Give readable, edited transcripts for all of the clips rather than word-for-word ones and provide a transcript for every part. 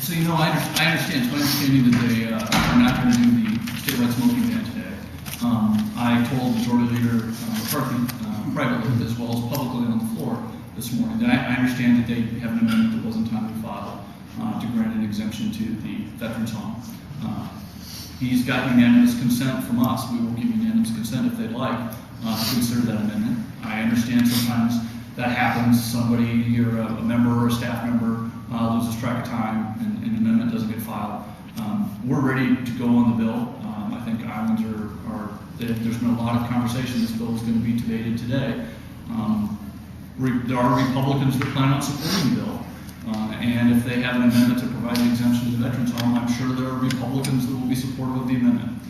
So, I understand. It's my understanding that they are not going to do the statewide smoking ban today. I told Majority Leader McCarthy privately as well as publicly on the floor this morning that I understand that they have an amendment that wasn't timely filed to grant an exemption to the veterans home. He's got unanimous consent from us. We will give unanimous consent if they'd like to consider that amendment. I understand sometimes that happens. Somebody, or a member or a staff member loses track of time and an amendment doesn't get filed. We're ready to go on the bill. I think Iowans there's been a lot of conversation. This bill is going to be debated today. There are Republicans that plan on supporting the bill. And if they have an amendment to provide an exemption to the veterans home, I'm sure there are Republicans that will be supportive of the amendment.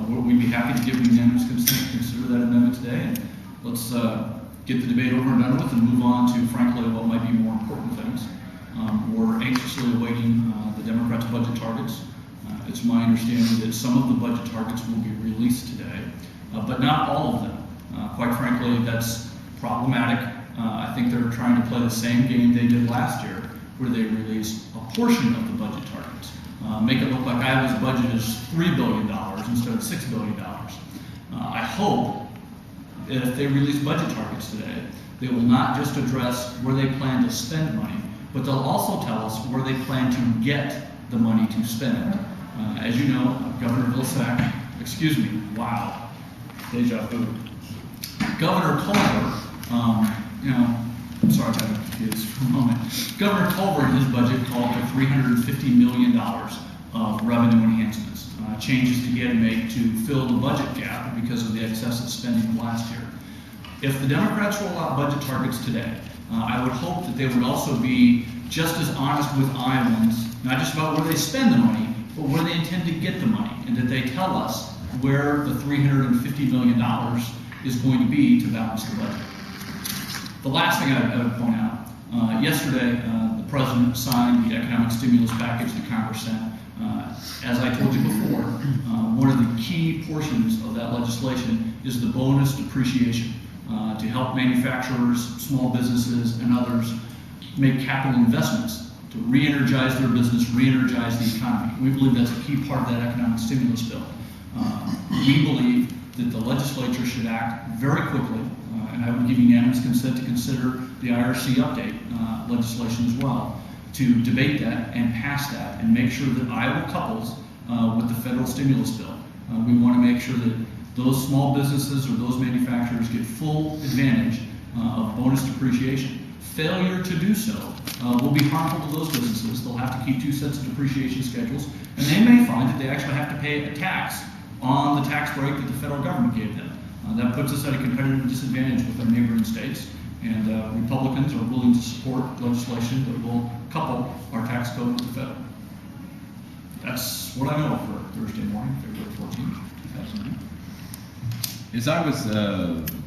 We'd be happy to give unanimous consent to consider that amendment today. And let's get the debate over and done with and move on to, frankly, what might be more important things. We're anxiously awaiting the Democrats' budget targets. It's my understanding that some of the budget targets will be released today, but not all of them. Quite frankly, that's problematic. I think they're trying to play the same game they did last year, where they released a portion of the budget targets. Make it look like Iowa's budget is $3 billion instead of $6 billion. I hope that if they release budget targets today, they will not just address where they plan to spend money, but they'll also tell us where they plan to get the money to spend. As you know, Governor Vilsack, wow, deja vu. Governor Culver, I'm sorry if I got confused for a moment. Governor Culver in his budget called for $350 million of revenue enhancements, changes that he had to make to fill the budget gap because of the excessive spending of last year. If the Democrats roll out budget targets today, I would hope that they would also be just as honest with Iowans, not just about where they spend the money, but where they intend to get the money, and that they tell us where the $350 million is going to be to balance the budget. The last thing I would point out, yesterday the President signed the economic stimulus package that Congress sent. As I told you before, one of the key portions of that legislation is the bonus depreciation to help manufacturers, small businesses, and others make capital investments to re-energize their business, re-energize the economy. We believe that's a key part of that economic stimulus bill. We believe that the legislature should act very quickly, and I would give unanimous consent to consider the IRC update legislation as well, to debate that and pass that and make sure that Iowa couples with the federal stimulus bill. We want to make sure that those small businesses or those manufacturers get full advantage of bonus depreciation. Failure to do so will be harmful to those businesses. They'll have to keep two sets of depreciation schedules, and they may find that they actually have to pay a tax on the tax break that the federal government gave them. That puts us at a competitive disadvantage with our neighboring states, and Republicans are willing to support legislation that will couple our tax code with the federal. That's what I know for Thursday morning, February 14th, 2009. Is Iowa's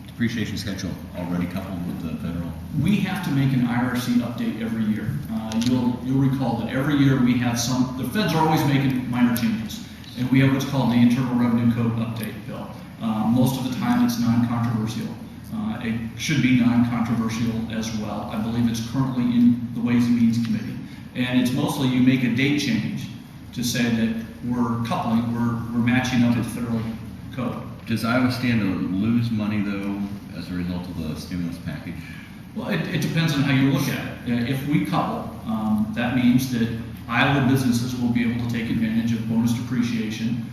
depreciation schedule already coupled with the federal? We have to make an IRC update every year. You'll recall that every year we have the feds are always making minor changes, and we have what's called the Internal Revenue Code update bill. Most of the time it's non-controversial. It should be non-controversial as well. I believe it's currently in the Ways and Means Committee. And it's mostly you make a date change to say that we're coupling, we're matching up with federal code. Does Iowa stand to lose money, though, as a result of the stimulus package? Well, it depends on how you look at it. If we couple, that means that Iowa businesses will be able to take advantage of bonus depreciation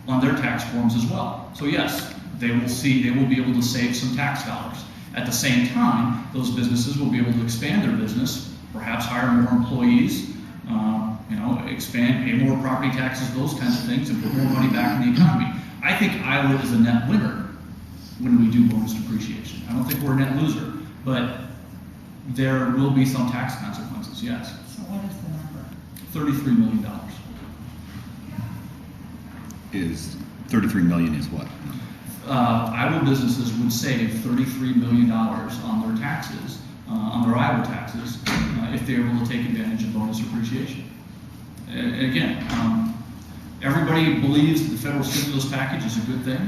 on their tax forms as well. So yes, they will be able to save some tax dollars. At the same time, those businesses will be able to expand their business, perhaps hire more employees, expand, pay more property taxes, those kinds of things, and put more money back in the economy. I think Iowa is a net winner when we do bonus depreciation. I don't think we're a net loser, but there will be some tax consequences, yes. So what is the number? $33 million. Is $33 million is what? Iowa businesses would save $33 million on their taxes, on their Iowa taxes, if they're able to take advantage of bonus depreciation. And again, everybody believes that the federal stimulus package is a good thing.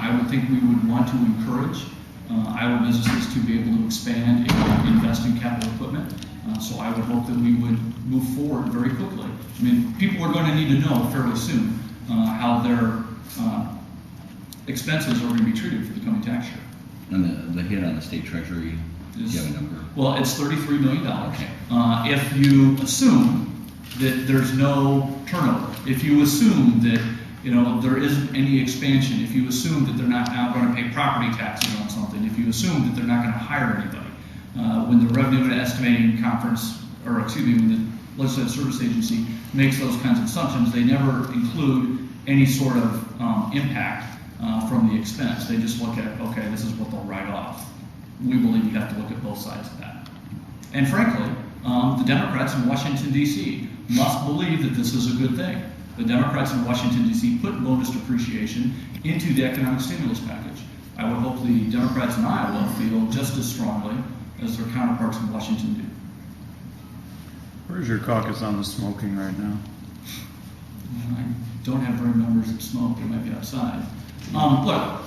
I would think we would want to encourage Iowa businesses to be able to expand and invest in capital equipment. So I would hope that we would move forward very quickly. I mean, people are going to need to know fairly soon how their expenses are going to be treated for the coming tax year. And the hit on the state treasury, do you have a number? Well, it's $33 million. Okay. If you assume that there's no turnover, if you assume that there isn't any expansion, if you assume that they're not now going to pay property taxes on something, if you assume that they're not going to hire anybody, when the Revenue and Estimating Conference, when the Legislative Service Agency makes those kinds of assumptions, they never include any sort of impact from the expense. They just look at, okay, this is what they'll write off. We believe you have to look at both sides of that. And frankly, the Democrats in Washington, D.C. must believe that this is a good thing. The Democrats in Washington, D.C. put bonus depreciation into the economic stimulus package. I would hope the Democrats in Iowa feel just as strongly as their counterparts in Washington do. Where's your caucus on the smoking right now? I don't have very members that smoke. They might be outside. Look,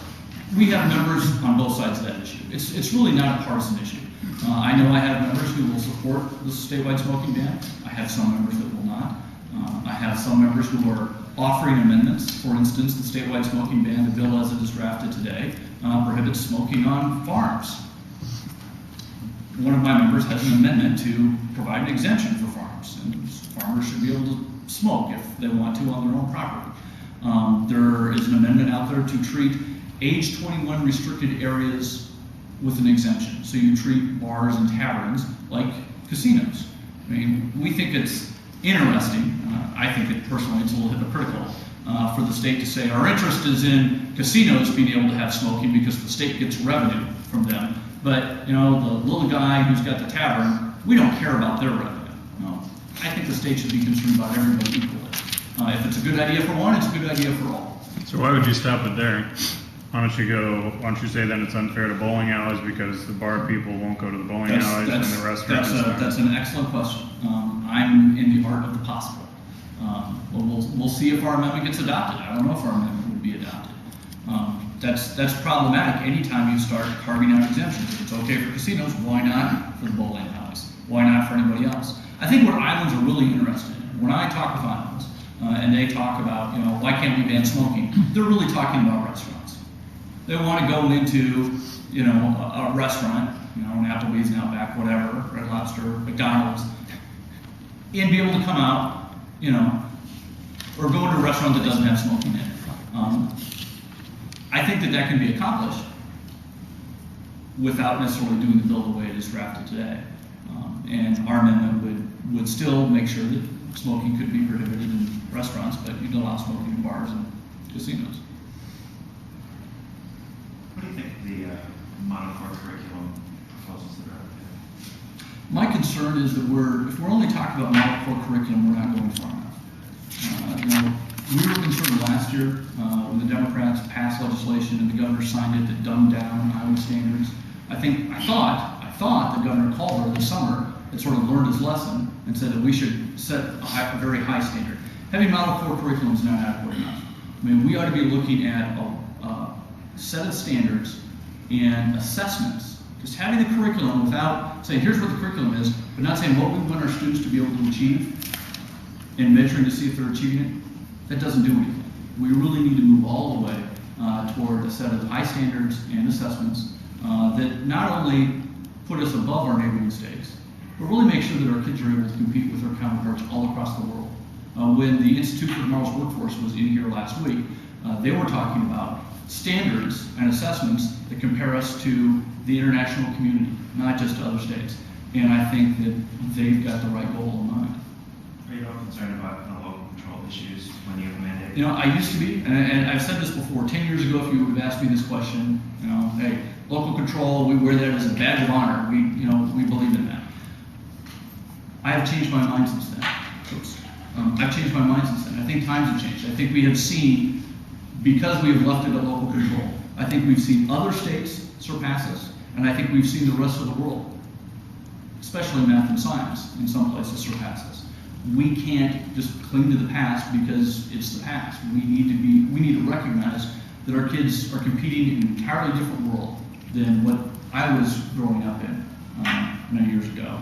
we have members on both sides of that issue. It's really not a partisan issue. I know I have members who will support the statewide smoking ban. I have some members that will not. I have some members who are offering amendments. For instance, the statewide smoking ban, the bill as it is drafted today, prohibits smoking on farms. One of my members has an amendment to provide an exemption for farms, and farmers should be able to smoke if they want to on their own property. There is an amendment out there to treat age 21 restricted areas with an exemption. So you treat bars and taverns like casinos. I mean, we think it's interesting. I think it personally it's a little hypocritical for the state to say our interest is in casinos being able to have smoking because the state gets revenue from them. But the little guy who's got the tavern, we don't care about their revenue. No. I think the state should be concerned about everybody equally. If it's a good idea for one, it's a good idea for all. So why would you stop it there? Why don't you say then it's unfair to bowling alleys because the bar people won't go to the bowling alleys and the restaurants? That's an excellent question. I'm in the art of the possible. We'll see if our amendment gets adopted. I don't know if our amendment would be adopted. That's problematic anytime you start carving out exemptions. If it's okay for casinos, why not for the bowling alleys? Why not for anybody else? I think what islands are really interested in, when I talk with islands, and they talk about, why can't we ban smoking? They're really talking about restaurants. They want to go into, a restaurant, an Applebee's, an Outback, whatever, Red Lobster, McDonald's, and be able to come out, or go into a restaurant that doesn't have smoking in it. I think that can be accomplished without necessarily doing the bill the way it is drafted today. And our amendment would still make sure that smoking could be prohibited in restaurants, but you'd allow smoking in bars and casinos. What do you think of the Model 4 curriculum proposals that are out there? My concern is that if we're only talking about Model 4 curriculum, we're not going far enough. We were concerned last year when the Democrats passed legislation and the governor signed it that dumbed down Iowa standards. I thought that Governor Culver this summer had sort of learned his lesson and said that we should set a very high standard. Having Model 4 curriculum is not adequate enough. I mean, we ought to be looking at a set of standards and assessments. Just having the curriculum without saying, here's what the curriculum is, but not saying what we want our students to be able to achieve and measuring to see if they're achieving it, that doesn't do anything. We really need to move all the way toward a set of high standards and assessments that not only put us above our neighboring states, but really make sure that our kids are able to compete with their counterparts all across the world. When the Institute for Tomorrow's Workforce was in here last week, they were talking about standards and assessments that compare us to the international community, not just to other states. And I think that they've got the right goal in mind. Are you all concerned about local control issues when you implement it? I used to be, and I've said this before, 10 years ago, if you would have asked me this question, hey, local control, we wear that as a badge of honor. We believe in that. I have changed my mind since then. I've changed my mind since then. I think times have changed. I think we have seen, because we have left it at local control, I think we've seen other states surpass us, and I think we've seen the rest of the world, especially math and science, in some places surpass us. We can't just cling to the past because it's the past. We need to recognize that our kids are competing in an entirely different world than what I was growing up in many years ago.